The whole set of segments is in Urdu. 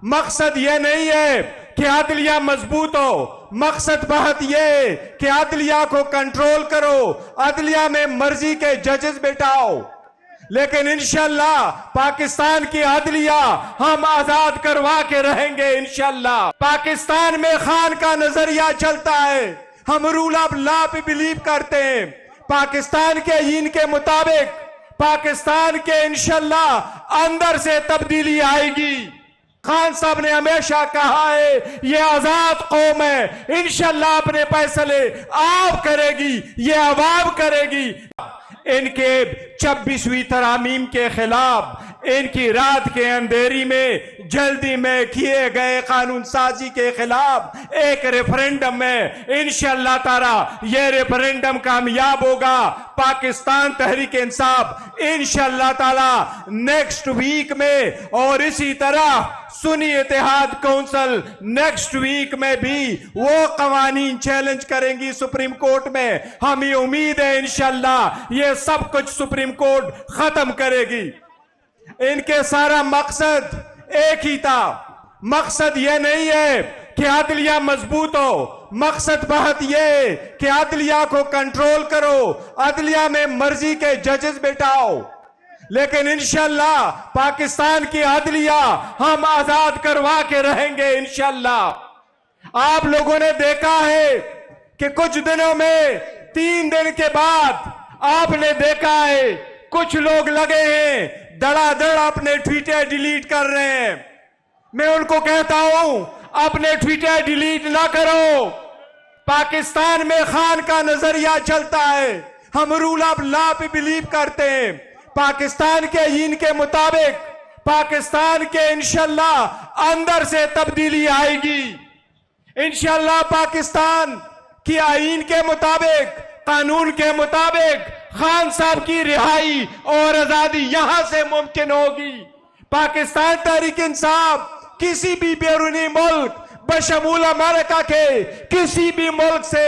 مقصد یہ نہیں ہے کہ عدلیہ مضبوط ہو، مقصد بہت یہ کہ عدلیہ کو کنٹرول کرو، عدلیہ میں مرضی کے ججز بٹھاؤ، لیکن انشاءاللہ پاکستان کی عدلیہ ہم آزاد کروا کے رہیں گے انشاءاللہ۔ پاکستان میں خان کا نظریہ چلتا ہے، ہم رول آف لا پہ بلیو کرتے ہیں، پاکستان کے آئین کے مطابق پاکستان کے انشاءاللہ اندر سے تبدیلی آئے گی۔ خان صاحب نے ہمیشہ کہا ہے یہ آزاد قوم ہے، انشاءاللہ اپنے فیصلے آپ کرے گی، یہ عوام کرے گی۔ ان کے 26ویں ترامیم کے خلاف، ان کی رات کے اندھیری میں جلدی میں کیے گئے قانون سازی کے خلاف ایک ریفرینڈم میں انشاءاللہ تعالی یہ ریفرینڈم کامیاب ہوگا۔ پاکستان تحریک انصاف انشاءاللہ تعالی نیکسٹ ویک میں، اور اسی طرح سنی اتحاد کونسل نیکسٹ ویک میں بھی وہ قوانین چیلنج کریں گی سپریم کورٹ میں۔ ہمیں امید ہے انشاءاللہ یہ سب کچھ سپریم کورٹ ختم کرے گی۔ ان کے سارا مقصد ایک ہی تھا، مقصد یہ نہیں ہے کہ عدلیہ مضبوط ہو، مقصد بہت یہ کہ عدلیہ کو کنٹرول کرو، عدلیہ میں مرضی کے ججز بٹھاؤ، لیکن انشاءاللہ پاکستان کی عدلیہ ہم آزاد کروا کے رہیں گے انشاءاللہ۔ آپ لوگوں نے دیکھا ہے کہ کچھ دنوں میں 3 دن کے بعد آپ نے دیکھا ہے کچھ لوگ لگے ہیں دڑا دڑ اپنے ٹویٹر ڈیلیٹ کر رہے ہیں۔ میں ان کو کہتا ہوں اپنے ٹویٹر ڈیلیٹ نہ کرو، پاکستان میں خان کا نظریہ چلتا ہے، ہم رول آف لا پہ بلیو کرتے ہیں، پاکستان کے آئین کے مطابق پاکستان کے انشاءاللہ اندر سے تبدیلی آئے گی۔ انشاءاللہ پاکستان کی آئین کے مطابق، قانون کے مطابق خان صاحب کی رہائی اور آزادی یہاں سے ممکن ہوگی۔ پاکستان تحریک انصاف کسی بھی بیرونی ملک بشمول امریکہ کے کسی بھی ملک سے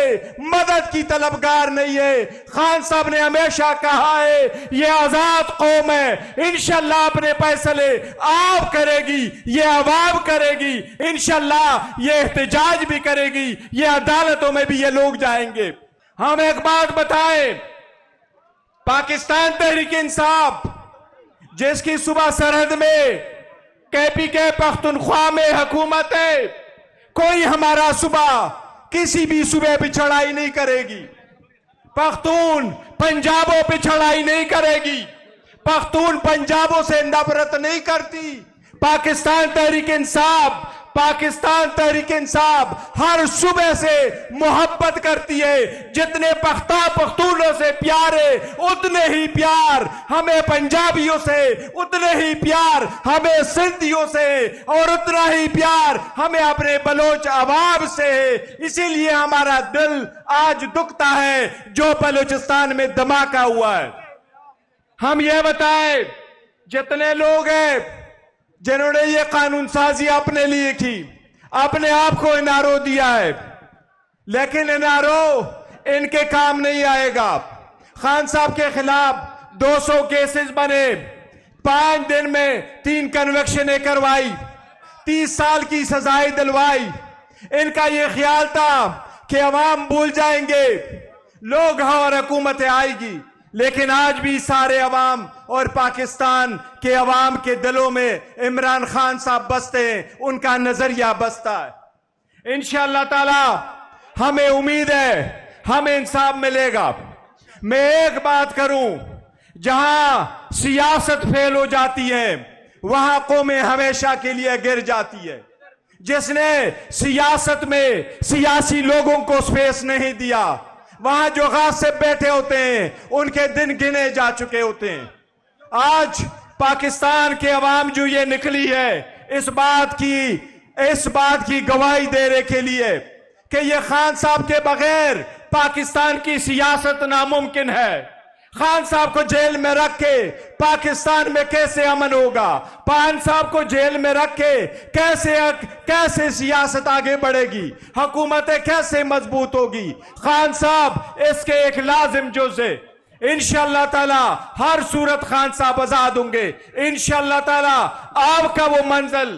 مدد کی طلبگار نہیں ہے۔ خان صاحب نے ہمیشہ کہا ہے یہ آزاد قوم ہے، انشاءاللہ اپنے فیصلے آپ کرے گی، یہ عوام کرے گی، انشاءاللہ یہ احتجاج بھی کرے گی، یہ عدالتوں میں بھی یہ لوگ جائیں گے۔ ہم ایک بات بتائیں، پاکستان تحریک انصاف جس کی صوبہ سرحد میں KPK پختونخوا میں حکومت ہے، کوئی ہمارا صوبہ کسی بھی صوبے پہ چڑھائی نہیں کرے گی، پختون پنجابوں پہ چڑھائی نہیں کرے گی، پختون پنجابوں سے نفرت نہیں کرتی۔ پاکستان تحریک انصاف ہر صوبے سے محبت کرتی ہے، جتنے پختونوں سے پیار ہے اتنے ہی پیار ہمیں پنجابیوں سے، اتنے ہی پیار ہمیں سندھیوں سے، اور اتنا ہی پیار ہمیں اپنے بلوچ عوام سے ہے۔ اسی لیے ہمارا دل آج دکھتا ہے جو بلوچستان میں دھماکہ ہوا ہے۔ ہم یہ بتائیں جتنے لوگ ہیں جنہوں نے یہ قانون سازی اپنے لیے کی، اپنے آپ کو NRO دیا ہے، لیکن NRO ان کے کام نہیں آئے گا۔ خان صاحب کے خلاف 200 کیسز بنے، 5 دن میں 3 کنوکشنیں کروائی، 30 سال کی سزائیں دلوائی۔ ان کا یہ خیال تھا کہ عوام بھول جائیں گے، لوگ اور حکومتیں آئے گی، لیکن آج بھی سارے عوام اور پاکستان کے عوام کے دلوں میں عمران خان صاحب بستے ہیں، ان کا نظریہ بستا ہے۔ انشاءاللہ تعالی ہمیں امید ہے ہمیں انصاف ملے گا۔ میں ایک بات کروں، جہاں سیاست فیل ہو جاتی ہے وہاں قومیں ہمیشہ کے لیے گر جاتی ہے۔ جس نے سیاست میں سیاسی لوگوں کو سپیس نہیں دیا، وہاں جو غاصب بیٹھے ہوتے ہیں ان کے دن گنے جا چکے ہوتے ہیں۔ آج پاکستان کے عوام جو یہ نکلی ہے اس بات کی گواہی دینے کے لیے کہ یہ خان صاحب کے بغیر پاکستان کی سیاست ناممکن ہے۔ خان صاحب کو جیل میں رکھ کے پاکستان میں کیسے امن ہوگا؟ خان صاحب کو جیل میں رکھ کے کیسے سیاست آگے بڑھے گی؟ حکومتیں کیسے مضبوط ہوگی؟ خان صاحب اس کے ایک لازم جز ہے۔ انشاءاللہ تعالی ہر صورت خان صاحب آزاد ہوں گے۔ انشاءاللہ تعالی آپ کا وہ منزل